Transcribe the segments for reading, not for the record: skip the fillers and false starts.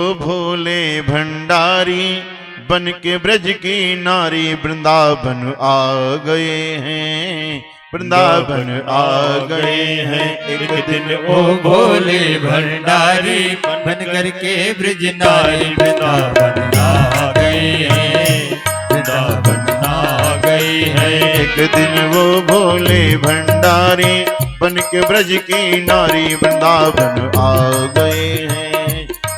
भोले भंडारी बन के ब्रज की नारी वृंदावन आ गए हैं, वृंदावन आ गए हैं। एक दिन वो भोले भंडारी बन करके ब्रज नारी वृंदावन आ गए हैं, वृंदावन आ गए हैं। एक दिन वो भोले भंडारी बन के ब्रज की नारी वृंदावन आ गए हैं,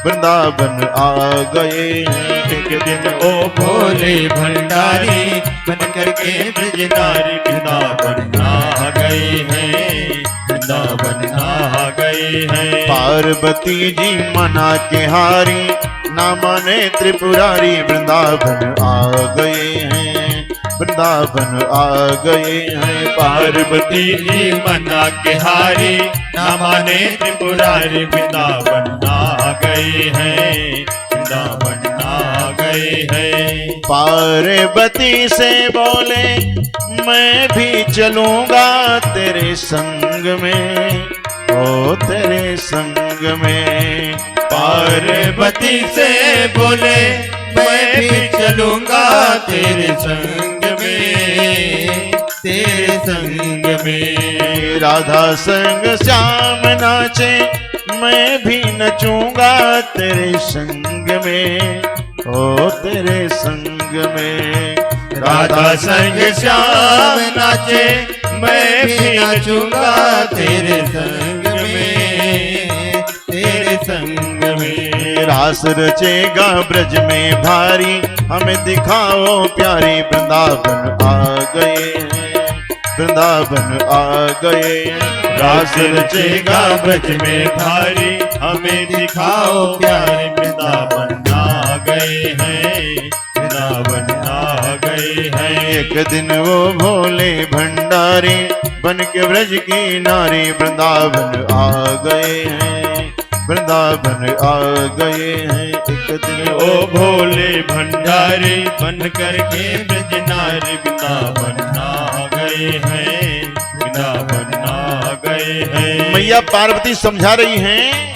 वृंदावन आ गए हैं। एक दिन वो भोले भंडारी बन करके ब्रज नारी वृंदावन आ गए हैं, वृंदावन आ गए हैं। पार्वती जी मना के हारी ना माने त्रिपुरारी वृंदावन आ गए हैं, वृंदावन आ गए हैं। पार्वती जी मना के हारी ना माने त्रिपुरारी वृंदावन आ गए हैं, वृंदावन आ गए हैं। पार्वती से बोले मैं भी चलूंगा तेरे संग में, ओ तेरे संग में। पार्वती से बोले मैं भी चलूंगा तेरे संग में, तेरे संग में। राधा संग श्याम नाचे मैं भी नचूंगा तेरे संग में, ओ तेरे संग में। राधा संग श्याम नाचे मैं भी नाचूंगा तेरे संग में, तेरे संग में। रास रचेगा ब्रज में भारी हमें दिखाओ प्यारी वृंदावन आ गए हैं, वृंदावन आ गए हैं। रास रचेगा ब्रज में भारी हमें दिखाओ प्यारे वृंदावन आ गए हैं, वृंदावन आ गए हैं। एक दिन वो भोले भंडारी बन के ब्रज की नारी वृंदावन आ गए हैं, वृंदावन आ गए हैं। एक दिन ओ भोले भंडारी बन करके ब्रज नारी वृंदावन आ गए हैं, वृंदावन आ गए हैं। मैया पार्वती समझा रही हैं,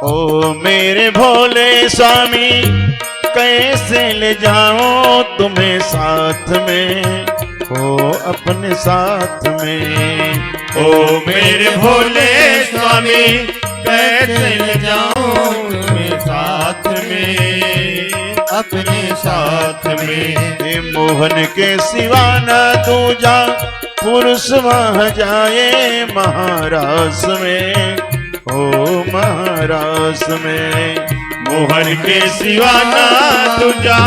ओ मेरे भोले स्वामी कैसे ले जाऊं तुम्हें साथ में, ओ अपने साथ में। ओ मेरे भोले स्वामी कैसे ले जाऊं तुम्हें साथ में, अपने साथ में। हे मोहन के सिवा न तू जा पुरुष वह जाए महारास में, ओ महारास में। मोहन के सिवा ना तुझा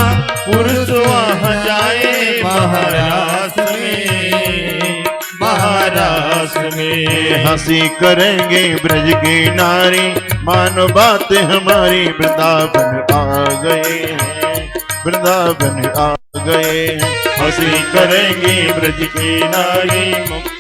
पुरुष वहाँ जाए महारास में, महारास में। हंसी करेंगे ब्रज की नारी मानो बात हमारी वृंदावन आ गए हैं, वृंदावन आ गए हैं। हंसी करेंगे ब्रज की नारी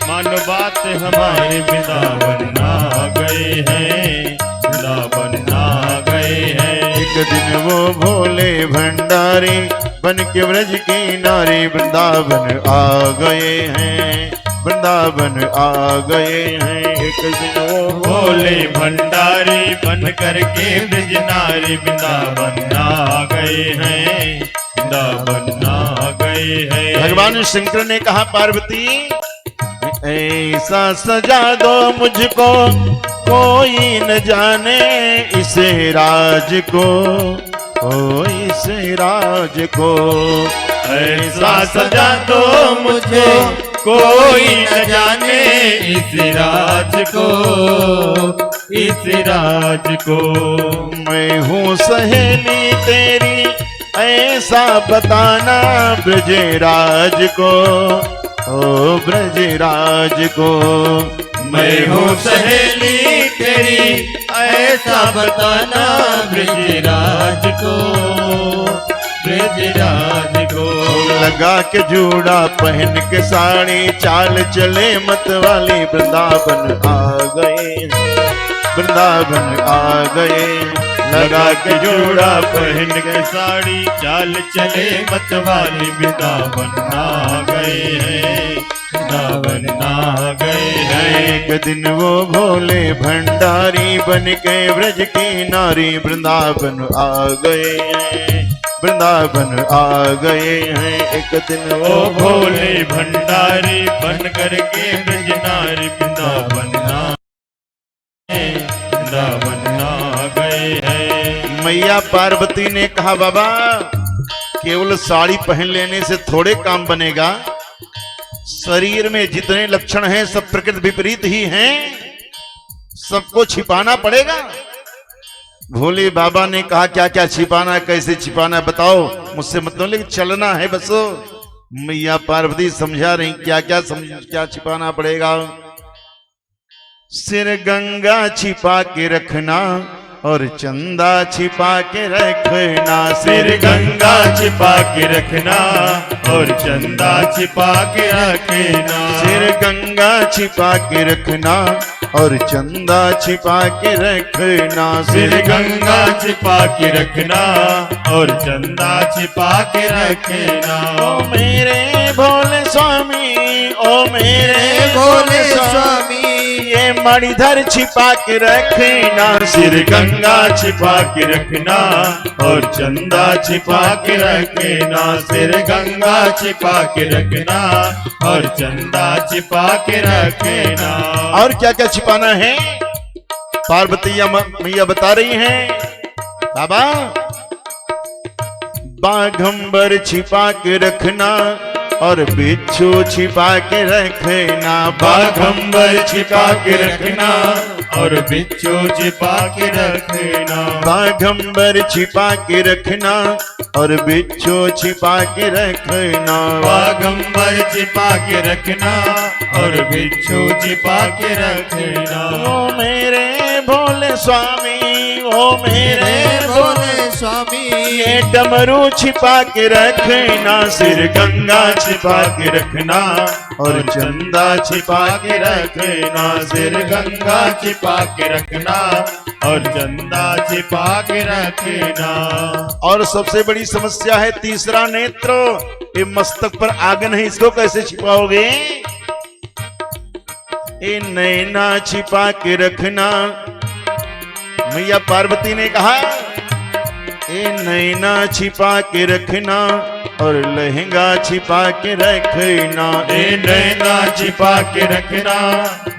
मानो बात हमारे वृंदावन आ गए हैं, वृंदावन आ गए हैं। एक दिन वो भोले भंडारी बन के ब्रज की नारी वृंदावन आ गए हैं, वृंदावन आ गए हैं। एक दिन वो भोले भंडारी बन करके ब्रज नारी वृंदावन आ गए हैं, वृंदावन आ गए हैं। भगवान शंकर ने कहा पार्वती ऐसा सजा दो मुझको कोई न जाने इसे राज को, ओ इसे राज को। ऐसा सजा दो मुझे कोई न जाने इस राज को, इस राज को। मैं हूँ सहेली तेरी ऐसा बताना ब्रजराज को, ओ ब्रजराज को। मैं हूँ सहेली तेरी ऐसा बताना ब्रजराज को, ब्रजराज को। लगा के जूड़ा पहन के साड़ी चाल चले मत वाली वृंदावन आ गए, वृंदावन आ गए। लगा के जोड़ा पहन के साड़ी, चाल चले मतवाली, वृंदावन आ गए हैं, वृंदावन आ गए हैं। एक दिन वो भोले भंडारी बन के ब्रज की नारी वृंदावन आ गए हैं, वृंदावन आ गए हैं। एक दिन ओ भोले भंडारी बन करके ब्रज नारी, वृंदावन आ गए हैं। मैया पार्वती ने कहा बाबा केवल साड़ी पहन लेने से थोड़े काम बनेगा, शरीर में जितने लक्षण हैं सब प्रकृति विपरीत ही हैं, सबको छिपाना पड़ेगा। भोले बाबा ने कहा क्या क्या छिपाना है, कैसे छिपाना है बताओ, मुझसे मतलब लेकिन चलना है बस। मैया पार्वती समझा रही क्या क्या छिपाना पड़ेगा। सिर गंगा छिपा के रखना और चंदा छिपा के रखना, सिर गंगा छिपा के रखना और चंदा छिपा के रखना, सिर गंगा छिपा के रखना और चंदा छिपा के रखना, सिर गंगा छिपा के रखना और चंदा छिपा के रखना। ओ मेरे भोले स्वामी, ओ मेरे भोले स्वामी, ये मणिधर छिपा के रखना, सिर गंगा छिपा के रखना और चंदा छिपा के रखना, सिर गंगा छिपा के रखना और चंदा छिपा के रखना। और क्या क्या छिपाना है पार्वती मैया बता रही हैं। बाबा बाघंबर छिपा के रखना और बिच्छू छिपा के रखना, बाघंबर छिपा के रखना और बिच्छू छिपा के रखना, बाघंबर छिपा के रखना और बिच्छू छिपा के रखना, बाघंबर छिपा के रखना और बिच्छू छिपा के रखना। ओ मेरे भोले स्वामी, ओ मेरे भोले स्वामी, ये डमरू छिपा के रखना, सिर गंगा छिपा के रखना और चंदा छिपा के रखना, सिर गंगा छिपा के रखना और चंदा छिपा के रखना। और सबसे बड़ी समस्या है तीसरा नेत्र, ये मस्तक पर आगन है, इसको कैसे छिपाओगे? ये नैना छिपा के रखना, मैया पार्वती ने कहा ये नैना छिपा के रखना और लहंगा छिपा के रखना, ये नैना छिपा के रखना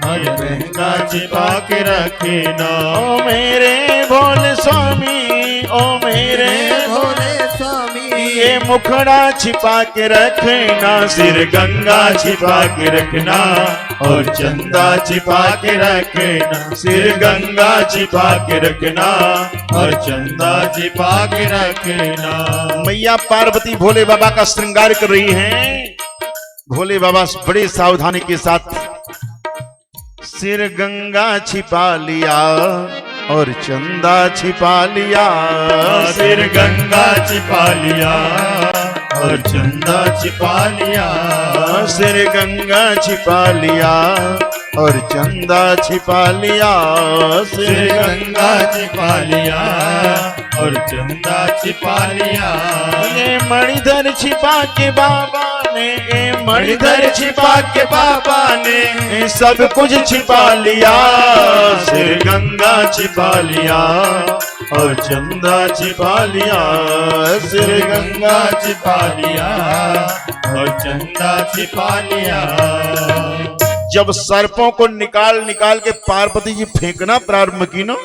और लहंगा छिपा के रखना। ओ मेरे भोले स्वामी, ओ मेरे भोले स्वामी, ये मुखड़ा छिपा के रखना, सिर गंगा छिपा के रखना और चंदा छिपा के रखना, सिर गंगा छिपा के रखना और चंदा छिपा के रखना। मैया पार्वती भोले बाबा का श्रृंगार कर रही हैं। भोले बाबा बड़े सावधानी के साथ सिर गंगा छिपा लिया और चंदा छिपा लिया, सिर गंगा छिपा लिया और चंदा छिपा लिया, सिर गंगा छिपा लिया और चंदा छिपा लिया, सिर गंगा छिपा लिया और चंदा छिपा लिया। ये मणिधर छिपा के बाबा ने, ये मणिधर छिपा के बाबा ने ये सब कुछ छिपा लिया, सिर गंगा छिपा लिया और चंदा छिपा लिया, सिर गंगा छिपा लिया और चंदा छिपा लिया। जब सर्पों को निकाल निकाल के पार्वती जी फेंकना प्रारंभ की ना,